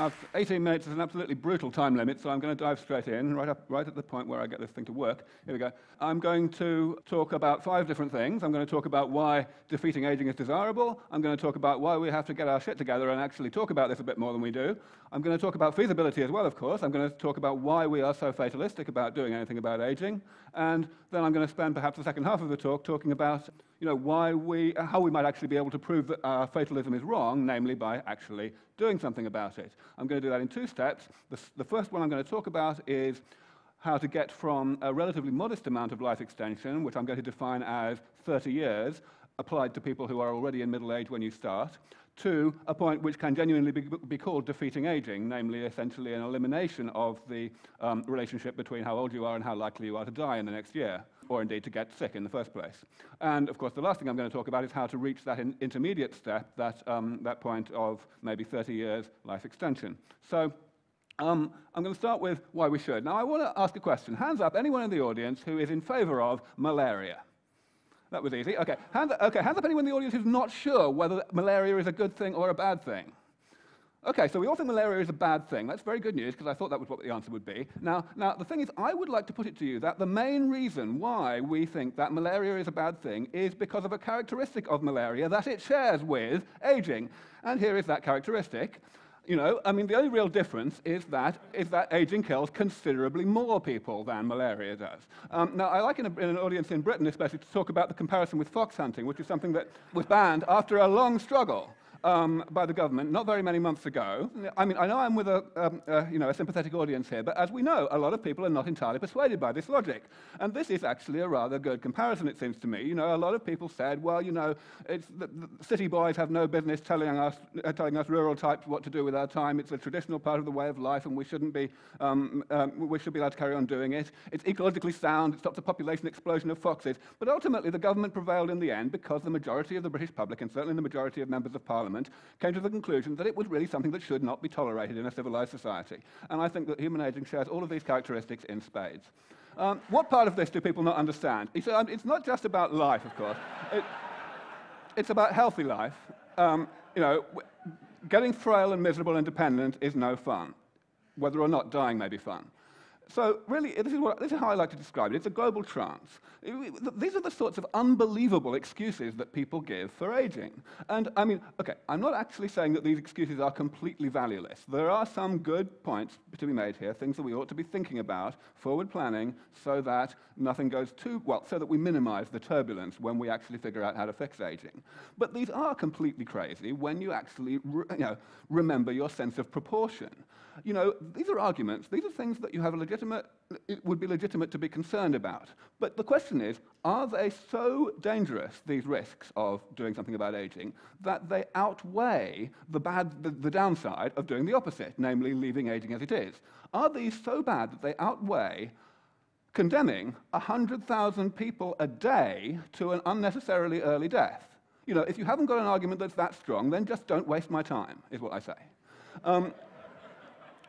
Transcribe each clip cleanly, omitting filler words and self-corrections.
I've 18 minutes is an absolutely brutal time limit, so I'm going to dive straight in, right at the point where I get this thing to work. Here we go. I'm going to talk about 5 different things. I'm going to talk about why defeating aging is desirable. I'm going to talk about why we have to get our shit together and actually talk about this a bit more than we do. I'm going to talk about feasibility as well, of course. I'm going to talk about why we are so fatalistic about doing anything about aging. And then I'm going to spend perhaps the second half of the talk talking about how we might actually be able to prove that our fatalism is wrong, namely by actually doing something about it. I'm going to do that in 2 steps. The first one I'm going to talk about is how to get from a relatively modest amount of life extension, which I'm going to define as 30 years, applied to people who are already in middle age when you start, to a point which can genuinely be called defeating aging, namely essentially an elimination of the relationship between how old you are and how likely you are to die in the next year, or indeed to get sick in the first place. And of course, the last thing I'm going to talk about is how to reach that intermediate step, that point of maybe 30 years life extension. So I'm going to start with why we should. Now, I want to ask a question. Hands up, anyone in the audience who is in favor of malaria? That was easy. Okay, hands up anyone in the audience who's not sure whether malaria is a good thing or a bad thing. Okay, so we all think malaria is a bad thing. That's very good news, because I thought that was what the answer would be. Now, the thing is, I would like to put it to you that the main reason why we think that malaria is a bad thing is because of a characteristic of malaria that it shares with aging. And here is that characteristic. The only real difference is that aging kills considerably more people than malaria does. Now, I like in an audience in Britain especially to talk about the comparison with fox hunting, which is something that was banned after a long struggle by the government not very many months ago. I know I'm with a sympathetic audience here, but as we know, a lot of people are not entirely persuaded by this logic. And this is actually a rather good comparison, it seems to me. A lot of people said, well, it's the city boys have no business telling us rural types what to do with our time. It's a traditional part of the way of life, and we should be allowed to carry on doing it. It's ecologically sound. It stops a population explosion of foxes. But ultimately, the government prevailed in the end because the majority of the British public, and certainly the majority of members of Parliament, came to the conclusion that it was really something that should not be tolerated in a civilized society. And I think that human aging shares all of these characteristics in spades. What part of this do people not understand? It's not just about life, of course. It's about healthy life. Getting frail and miserable and dependent is no fun. Whether or not dying may be fun. So really, this is how I like to describe it. It's a global trance. These are the sorts of unbelievable excuses that people give for aging. And I'm not actually saying that these excuses are completely valueless. There are some good points to be made here, things that we ought to be thinking about, forward planning, so that nothing goes so that we minimize the turbulence when we actually figure out how to fix aging. But these are completely crazy when you actually remember your sense of proportion. These are arguments, these are things that you have it would be legitimate to be concerned about. But the question is, are they so dangerous, these risks of doing something about aging, that they outweigh the downside of doing the opposite, namely leaving aging as it is? Are these so bad that they outweigh condemning 100,000 people a day to an unnecessarily early death? If you haven't got an argument that's that strong, then just don't waste my time, is what I say.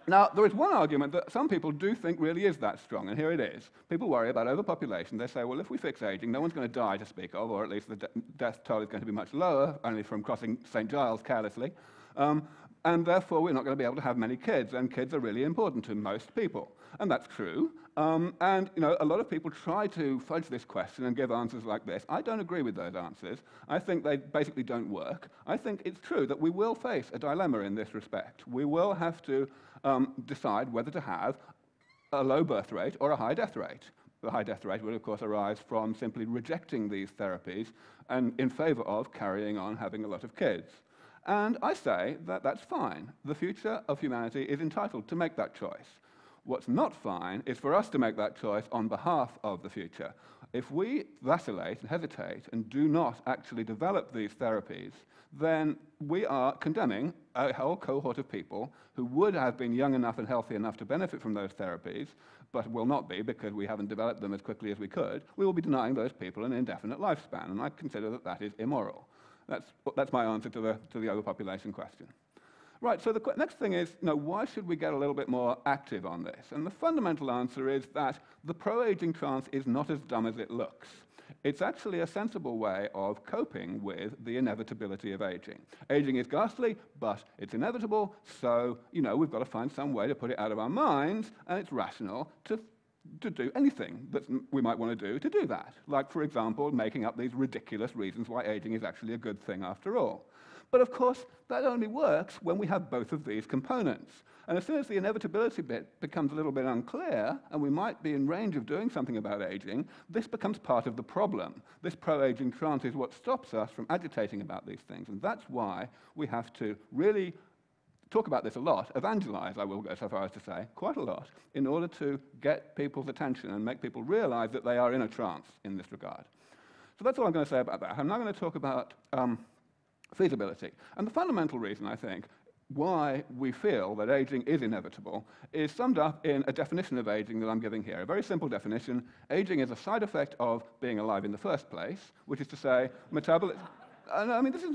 Now, there is one argument that some people do think really is that strong, and here it is. People worry about overpopulation. They say, well, if we fix aging, no one's going to die to speak of, or at least the death toll is going to be much lower, only from crossing St. Giles carelessly. And therefore, we're not going to be able to have many kids, and kids are really important to most people. And that's true. And a lot of people try to fudge this question and give answers like this. I don't agree with those answers. I think they basically don't work. I think it's true that we will face a dilemma in this respect. We will have to decide whether to have a low birth rate or a high death rate. The high death rate will, of course, arise from simply rejecting these therapies and in favor of carrying on having a lot of kids. And I say that that's fine. The future of humanity is entitled to make that choice. What's not fine is for us to make that choice on behalf of the future. If we vacillate and hesitate and do not actually develop these therapies, then we are condemning a whole cohort of people who would have been young enough and healthy enough to benefit from those therapies, but will not be because we haven't developed them as quickly as we could. We will be denying those people an indefinite lifespan, and I consider that that is immoral. That's my answer to the overpopulation question. Right, so the next thing is, why should we get a little bit more active on this? And the fundamental answer is that the pro-aging trance is not as dumb as it looks. It's actually a sensible way of coping with the inevitability of aging. Aging is ghastly, but it's inevitable, so, we've got to find some way to put it out of our minds, and it's rational to do anything that we might want to do that. Like, for example, making up these ridiculous reasons why aging is actually a good thing after all. But of course, that only works when we have both of these components. And as soon as the inevitability bit becomes a little bit unclear, and we might be in range of doing something about aging, this becomes part of the problem. This pro-aging trance is what stops us from agitating about these things. And that's why we have to really talk about this a lot, evangelize, I will go so far as to say, quite a lot, in order to get people's attention and make people realize that they are in a trance in this regard. So that's all I'm going to say about that. I'm now going to talk about feasibility. And the fundamental reason, I think, why we feel that aging is inevitable is summed up in a definition of aging that I'm giving here. A very simple definition. Aging is a side effect of being alive in the first place, which is to say, metabolism. I mean, this is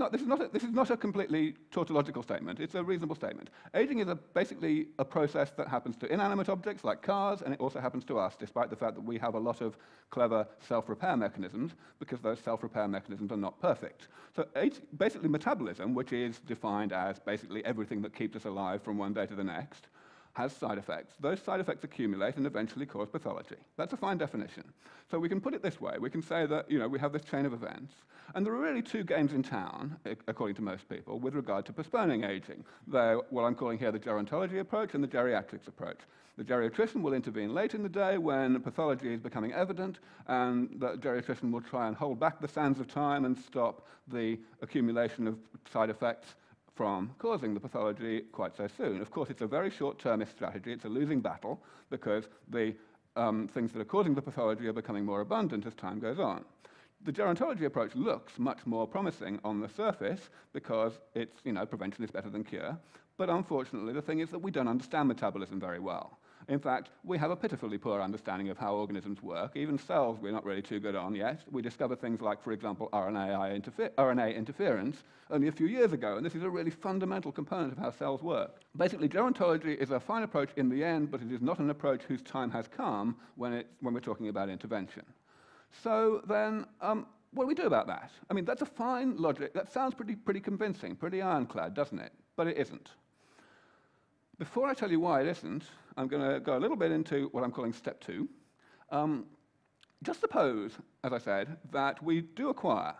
not a completely tautological statement. It's a reasonable statement. Aging is basically a process that happens to inanimate objects like cars, and it also happens to us, despite the fact that we have a lot of clever self-repair mechanisms, because those self-repair mechanisms are not perfect. So basically metabolism, which is defined as basically everything that keeps us alive from one day to the next, has side effects. Those side effects accumulate and eventually cause pathology. That's a fine definition. So we can put it this way. We can say that we have this chain of events, and there are really two games in town, according to most people, with regard to postponing aging. They're what I'm calling here the gerontology approach and the geriatrics approach. The geriatrician will intervene late in the day when pathology is becoming evident, and the geriatrician will try and hold back the sands of time and stop the accumulation of side effects from causing the pathology quite so soon. Of course, it's a very short-termist strategy. It's a losing battle because the things that are causing the pathology are becoming more abundant as time goes on. The gerontology approach looks much more promising on the surface because it's, prevention is better than cure. But unfortunately, the thing is that we don't understand metabolism very well. In fact, we have a pitifully poor understanding of how organisms work. Even cells we're not really too good on yet. We discovered things like, for example, RNA interference only a few years ago, and this is a really fundamental component of how cells work. Basically, gerontology is a fine approach in the end, but it is not an approach whose time has come when we're talking about intervention. So then, what do we do about that? I mean, that's a fine logic. That sounds pretty convincing, pretty ironclad, doesn't it? But it isn't. Before I tell you why it isn't, I'm going to go a little bit into what I'm calling step 2. Just suppose, as I said, that we do acquire,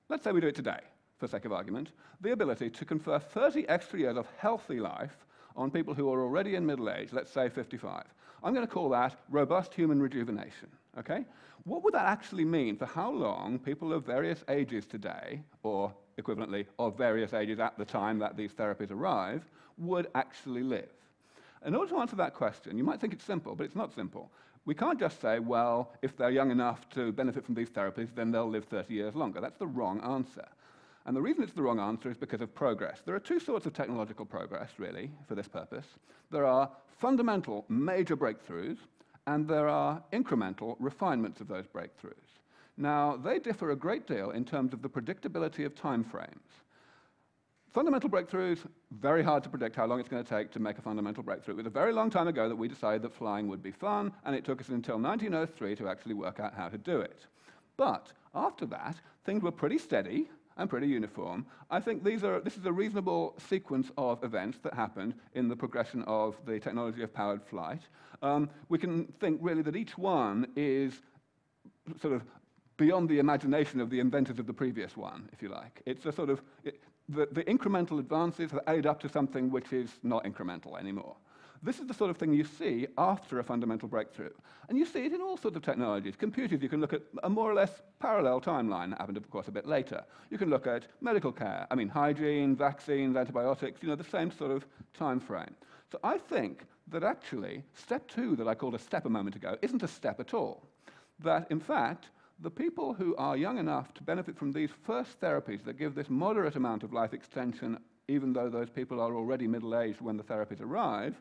let's say we do it today, for sake of argument, the ability to confer 30 extra years of healthy life on people who are already in middle age, let's say 55. I'm going to call that robust human rejuvenation, okay? What would that actually mean for how long people of various ages today, or equivalently of various ages at the time that these therapies arrive, would actually live? In order to answer that question, you might think it's simple, but it's not simple. We can't just say, well, if they're young enough to benefit from these therapies, then they'll live 30 years longer. That's the wrong answer. And the reason it's the wrong answer is because of progress. There are two sorts of technological progress, really, for this purpose. There are fundamental major breakthroughs, and there are incremental refinements of those breakthroughs. Now, they differ a great deal in terms of the predictability of time frames. Fundamental breakthroughs, very hard to predict how long it's going to take to make a fundamental breakthrough. It was a very long time ago that we decided that flying would be fun, and it took us until 1903 to actually work out how to do it. But after that, things were pretty steady and pretty uniform. I think this is a reasonable sequence of events that happened in the progression of the technology of powered flight. We can think really that each one is sort of beyond the imagination of the inventors of the previous one, if you like. It's a sort of, the incremental advances have added up to something which is not incremental anymore. This is the sort of thing you see after a fundamental breakthrough. And you see it in all sorts of technologies. Computers, you can look at a more or less parallel timeline that happened, of course, a bit later. You can look at medical care, hygiene, vaccines, antibiotics, the same sort of time frame. So I think that actually, step 2 that I called a step a moment ago isn't a step at all. That, in fact, the people who are young enough to benefit from these first therapies that give this moderate amount of life extension, even though those people are already middle-aged when the therapies arrive,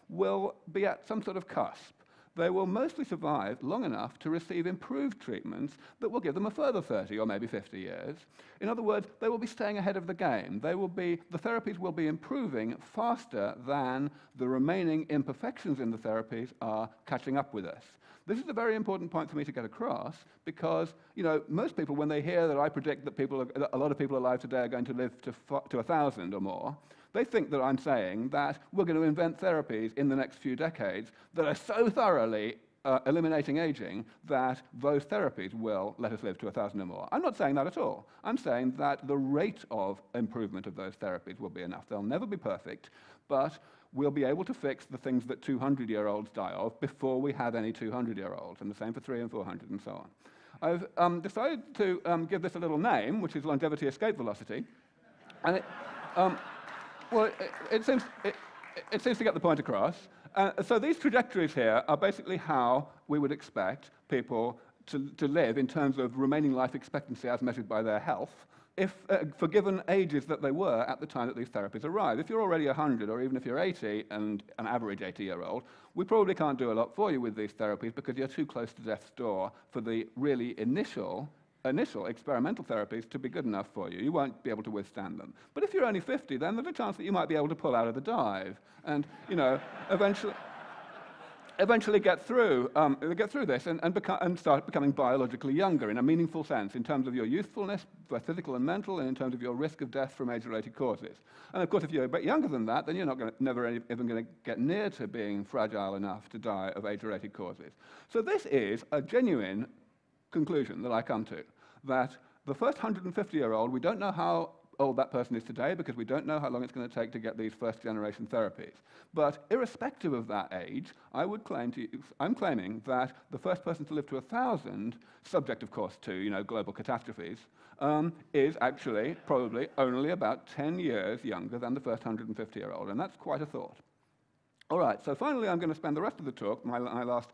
will be at some sort of cusp. they will mostly survive long enough to receive improved treatments that will give them a further 30 or maybe 50 years. In other words, they will be staying ahead of the game. The therapies will be improving faster than the remaining imperfections in the therapies are catching up with us. This is a very important point for me to get across because, most people, when they hear that I predict that a lot of people alive today are going to live to 1,000 or more, they think that I'm saying that we're going to invent therapies in the next few decades that are so thoroughly eliminating aging that those therapies will let us live to 1,000 or more. I'm not saying that at all. I'm saying that the rate of improvement of those therapies will be enough. They'll never be perfect, but we'll be able to fix the things that 200-year-olds die of before we have any 200-year-olds, and the same for 300 and 400 and so on. I've decided to give this a little name, which is longevity escape velocity, and it seems to get the point across. So these trajectories here are basically how we would expect people to live in terms of remaining life expectancy as measured by their health, for given ages that they were at the time that these therapies arrived. If you're already 100, or even if you're 80 and an average 80-year-old, we probably can't do a lot for you with these therapies because you're too close to death's door for the really initial experimental therapies to be good enough for you. You won't be able to withstand them. But if you're only 50, then there's a chance that you might be able to pull out of the dive and, eventually get through this and start becoming biologically younger in a meaningful sense in terms of your youthfulness, both physical and mental, and in terms of your risk of death from age-related causes. And of course, if you're a bit younger than that, then you're never even going to get near to being fragile enough to die of age-related causes. So this is a genuine conclusion that I come to, that the first 150-year-old, we don't know how old that person is today because we don't know how long it's going to take to get these first-generation therapies. But irrespective of that age, I'm claiming that the first person to live to 1,000, subject, of course, to global catastrophes, is actually probably only about 10 years younger than the first 150-year-old, and that's quite a thought. All right, so finally I'm going to spend the rest of the talk, my last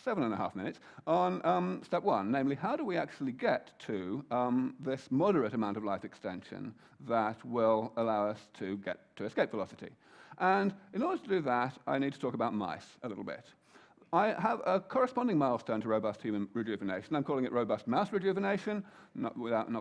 7.5 minutes, on step one, namely how do we actually get to this moderate amount of life extension that will allow us to get to escape velocity. And in order to do that, I need to talk about mice a little bit. I have a corresponding milestone to robust human rejuvenation. I'm calling it robust mouse rejuvenation, not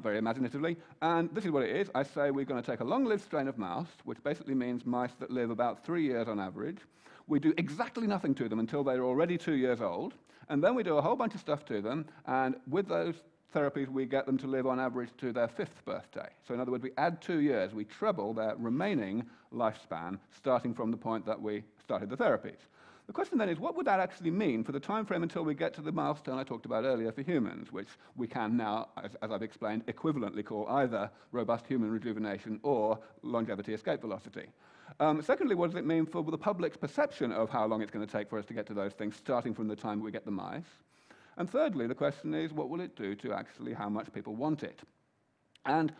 very imaginatively. And this is what it is. I say we're going to take a long-lived strain of mouse, which basically means mice that live about 3 years on average. We do exactly nothing to them until they're already 2 years old. And then we do a whole bunch of stuff to them. And with those therapies, we get them to live on average to their 5th birthday. So in other words, we add 2 years. We treble their remaining lifespan, starting from the point that we started the therapies. The question then is, what would that actually mean for the time frame until we get to the milestone I talked about earlier for humans, which we can now, as I've explained, equivalently call either robust human rejuvenation or longevity escape velocity? Secondly, what does it mean for the public's perception of how long it's going to take for us to get to those things, starting from the time we get the mice? And thirdly, the question is, what will it do to actually how much people want it? And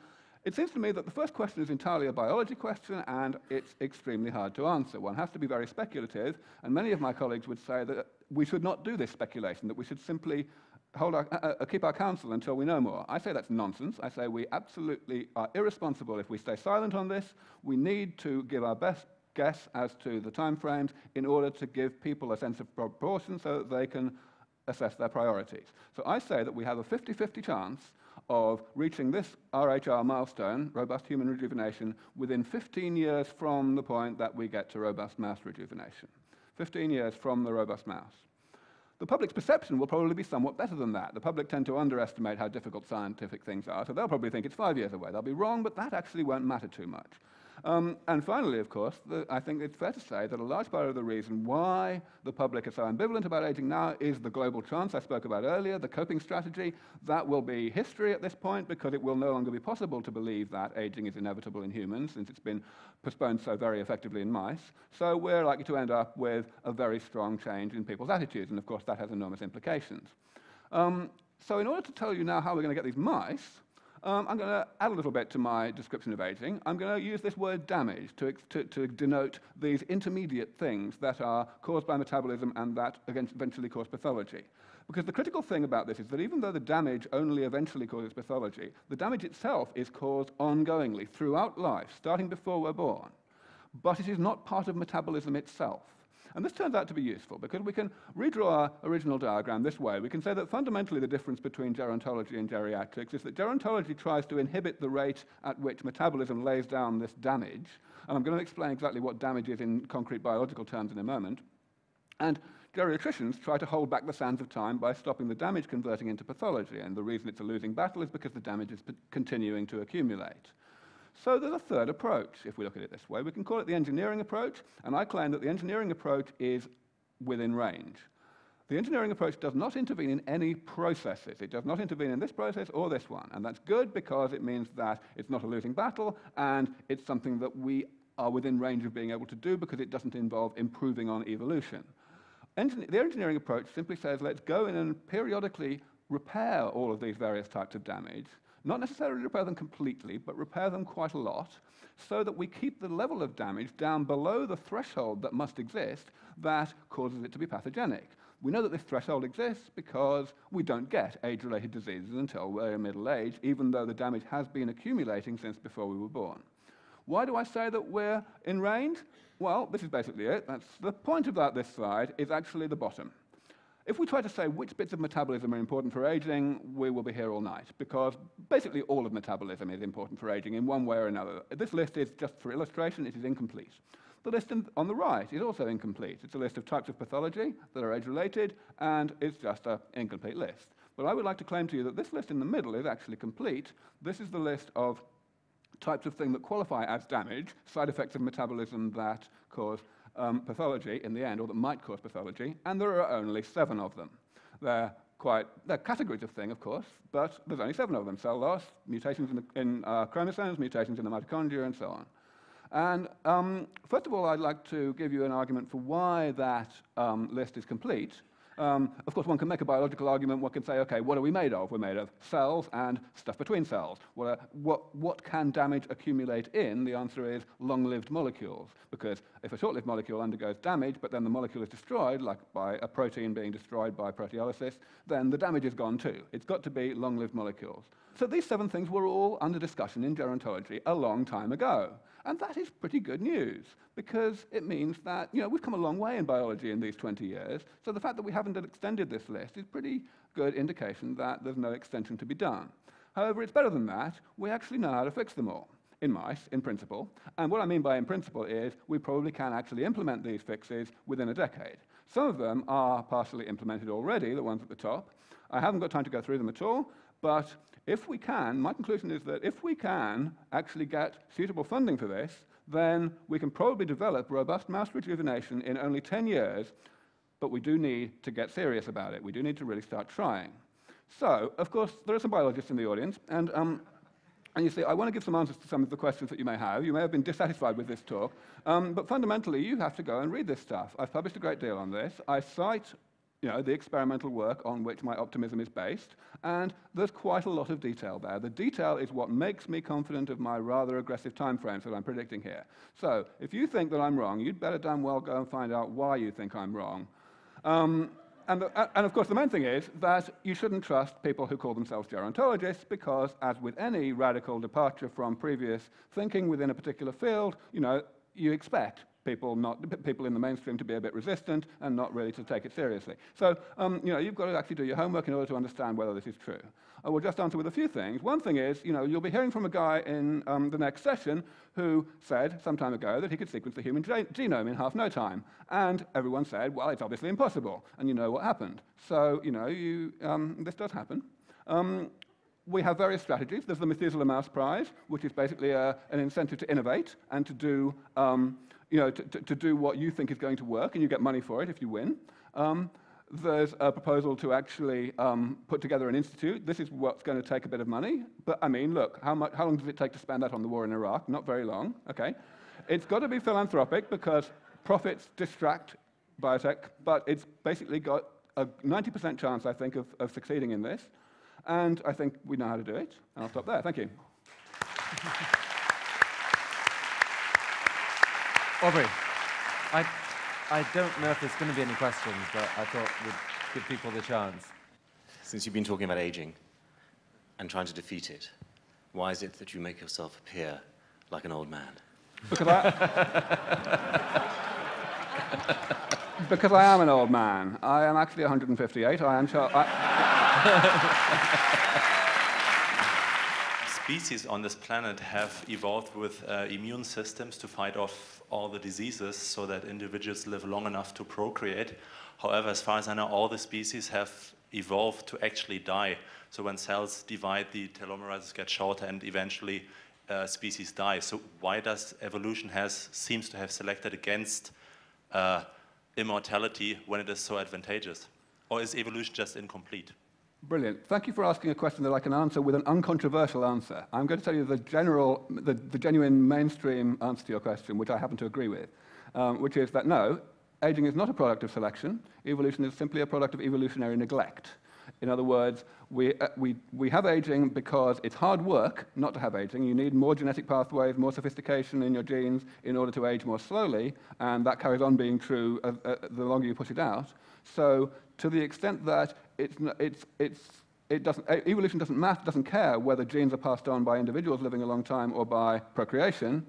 it seems to me that the first question is entirely a biology question, and it's extremely hard to answer. One has to be very speculative, and many of my colleagues would say that we should not do this speculation, that we should simply keep our counsel until we know more. I say that's nonsense. I say we absolutely are irresponsible if we stay silent on this. We need to give our best guess as to the time frames in order to give people a sense of proportion so that they can assess their priorities. So I say that we have a 50-50 chance of reaching this RHR milestone, robust human rejuvenation, within 15 years from the point that we get to robust mouse rejuvenation. 15 years from the robust mouse. The public's perception will probably be somewhat better than that. The public tend to underestimate how difficult scientific things are, so they'll probably think it's 5 years away. They'll be wrong, but that actually won't matter too much. And finally, of course, I think it's fair to say that a large part of the reason why the public is so ambivalent about aging now is the global trance I spoke about earlier, the coping strategy. That will be history at this point because it will no longer be possible to believe that aging is inevitable in humans since it's been postponed so very effectively in mice. So we're likely to end up with a very strong change in people's attitudes, and of course that has enormous implications. So in order to tell you now how we're going to get these mice, I'm going to add a little bit to my description of aging. I'm going to use this word damage to denote these intermediate things that are caused by metabolism and that eventually cause pathology. Because the critical thing about this is that even though the damage only eventually causes pathology, the damage itself is caused ongoingly throughout life, starting before we're born. But it is not part of metabolism itself. And this turns out to be useful because we can redraw our original diagram this way. We can say that fundamentally the difference between gerontology and geriatrics is that gerontology tries to inhibit the rate at which metabolism lays down this damage. And I'm going to explain exactly what damage is in concrete biological terms in a moment. And geriatricians try to hold back the sands of time by stopping the damage converting into pathology. And the reason it's a losing battle is because the damage is continuing to accumulate. So there's a third approach, if we look at it this way. We can call it the engineering approach, and I claim that the engineering approach is within range. The engineering approach does not intervene in any processes. It does not intervene in this process or this one, and that's good because it means that it's not a losing battle, and it's something that we are within range of being able to do because it doesn't involve improving on evolution. The engineering approach simply says, let's go in and periodically repair all of these various types of damage, not necessarily repair them completely, but repair them quite a lot, so that we keep the level of damage down below the threshold that must exist that causes it to be pathogenic. We know that this threshold exists because we don't get age-related diseases until we're in middle age, even though the damage has been accumulating since before we were born. Why do I say that we're in range? Well, this is basically it. That's the point about this slide is actually the bottom. If we try to say which bits of metabolism are important for aging, we will be here all night, because basically all of metabolism is important for aging in one way or another. This list is just for illustration, it is incomplete. The list on the right is also incomplete. It's a list of types of pathology that are age-related, and it's just an incomplete list. But I would like to claim to you that this list in the middle is actually complete. This is the list of types of things that qualify as damage, side effects of metabolism that cause pathology in the end, or that might cause pathology, and there are only 7 of them. They're categories of thing, of course, but there's only 7 of them: cell loss, mutations in chromosomes, mutations in the mitochondria, and so on. And first of all, I'd like to give you an argument for why that list is complete. Of course, one can make a biological argument. One can say, okay, what are we made of? We're made of cells and stuff between cells. What can damage accumulate in? The answer is long-lived molecules, because if a short-lived molecule undergoes damage, but then the molecule is destroyed, like by a protein being destroyed by proteolysis, then the damage is gone too. It's got to be long-lived molecules. So these 7 things were all under discussion in gerontology a long time ago. And that is pretty good news, because it means that we've come a long way in biology in these 20 years. So the fact that we haven't extended this list is pretty good indication that there's no extension to be done. However, it's better than that. We actually know how to fix them all, in mice, in principle. And what I mean by in principle is we probably can actually implement these fixes within a decade. Some of them are partially implemented already, the ones at the top. I haven't got time to go through them at all, but if we can, my conclusion is that if we can actually get suitable funding for this, then we can probably develop robust mouse rejuvenation in only 10 years, but we do need to get serious about it. We do need to really start trying. So, of course, there are some biologists in the audience, and you see, I want to give some answers to some of the questions that you may have. You may have been dissatisfied with this talk, but fundamentally, you have to go and read this stuff. I've published a great deal on this. I cite the experimental work on which my optimism is based, and there's quite a lot of detail there. The detail is what makes me confident of my rather aggressive timeframes that I'm predicting here. So if you think that I'm wrong, you'd better damn well go and find out why you think I'm wrong. And of course, the main thing is that you shouldn't trust people who call themselves gerontologists, because as with any radical departure from previous thinking within a particular field, you expect people in the mainstream to be a bit resistant and not really to take it seriously. So, you've got to actually do your homework in order to understand whether this is true. I will just answer with a few things. One thing is, you'll be hearing from a guy in the next session who said some time ago that he could sequence the human genome in half no time. And everyone said, well, it's obviously impossible. And you know what happened. So, this does happen. We have various strategies. There's the Methuselah Mouse Prize, which is basically an incentive to innovate and to do to do what you think is going to work, and you get money for it if you win. There's a proposal to actually put together an institute. This is what's going to take a bit of money. But, I mean, look, how long does it take to spend that on the war in Iraq? Not very long, okay? It's got to be philanthropic, because profits distract biotech, but it's basically got a 90% chance, I think, of succeeding in this. And I think we know how to do it. And I'll stop there. Thank you. Aubrey, I don't know if there's going to be any questions, but I thought we'd give people the chance. Since you've been talking about aging and trying to defeat it, why is it that you make yourself appear like an old man? Because Because I am an old man. I am actually 158. I am Species on this planet have evolved with immune systems to fight off all the diseases so that individuals live long enough to procreate. However, as far as I know, all the species have evolved to actually die. So when cells divide, the telomeres get shorter and eventually species die. So why does evolution seems to have selected against immortality when it is so advantageous? Or is evolution just incomplete? Brilliant. Thank you for asking a question that I can answer with an uncontroversial answer. I'm going to tell you the genuine mainstream answer to your question, which I happen to agree with, which is that no, aging is not a product of selection. Evolution is simply a product of evolutionary neglect. In other words, we have aging because it's hard work not to have aging. You need more genetic pathways, more sophistication in your genes in order to age more slowly, and that carries on being true the longer you push it out. So to the extent that evolution doesn't care whether genes are passed on by individuals living a long time or by procreation.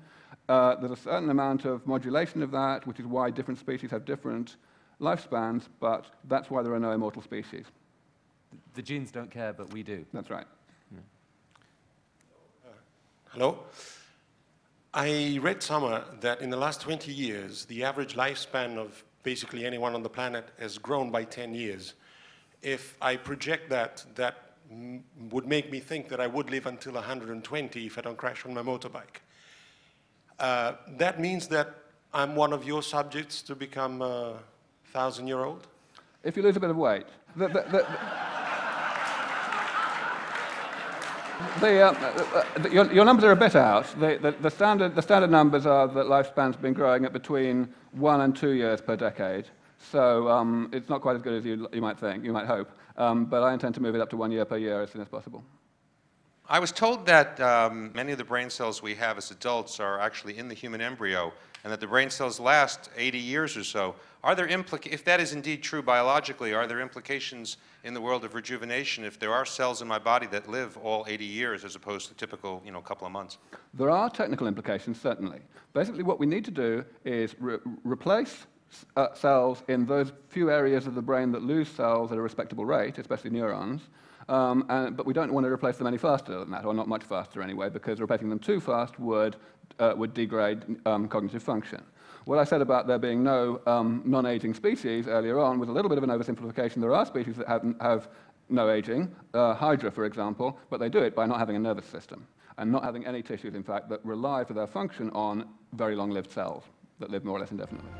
There's a certain amount of modulation of that, which is why different species have different lifespans, but that's why there are no immortal species. The genes don't care, but we do. That's right. Yeah. Hello. I read somewhere that in the last 20 years, the average lifespan of basically anyone on the planet has grown by 10 years. If I project that, that would make me think that I would live until 120 if I don't crash on my motorbike. That means that I'm one of your subjects to become 1,000-year-old? If you lose a bit of weight. Your numbers are a bit out. The standard numbers are that lifespan's been growing at between 1 and 2 years per decade. So it's not quite as good as you might think, you might hope. But I intend to move it up to 1 year per year as soon as possible. I was told that many of the brain cells we have as adults are actually in the human embryo, and that the brain cells last 80 years or so. Are there if that is indeed true biologically, are there implications in the world of rejuvenation if there are cells in my body that live all 80 years as opposed to typical, couple of months? There are technical implications, certainly. Basically, what we need to do is replace cells in those few areas of the brain that lose cells at a respectable rate, especially neurons, but we don't want to replace them any faster than that, or not much faster anyway, because replacing them too fast would degrade cognitive function. What I said about there being no non-aging species earlier on was a little bit of an oversimplification. There are species that have no aging, Hydra, for example, but they do it by not having a nervous system and not having any tissues, in fact, that rely for their function on very long-lived cells that live more or less indefinitely.